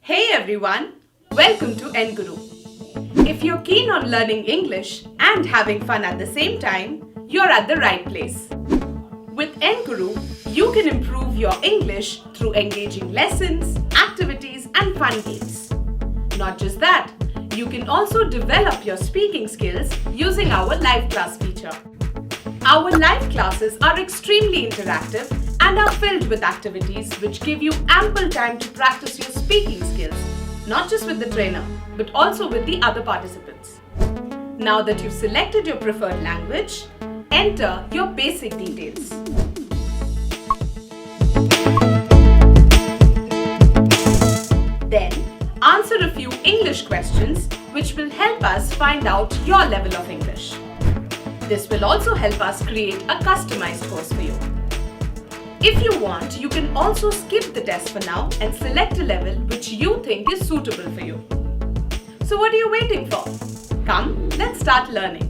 Hey everyone, welcome to Enguru. If you're keen on learning English and having fun at the same time, you're at the right place. With Enguru, you can improve your English through engaging lessons, activities and fun games. Not just that, you can also develop your speaking skills using our live class feature. Our live classes are extremely interactive and are filled with activities which give you ample time to practice your speaking skills, not just with the trainer, but also with the other participants. Now that you've selected your preferred language, enter your basic details. Then, answer a few English questions which will help us find out your level of English. This will also help us create a customized course for you. If you want, you can also skip the test for now and select a level which you think is suitable for you. So what are you waiting for? Come, let's start learning.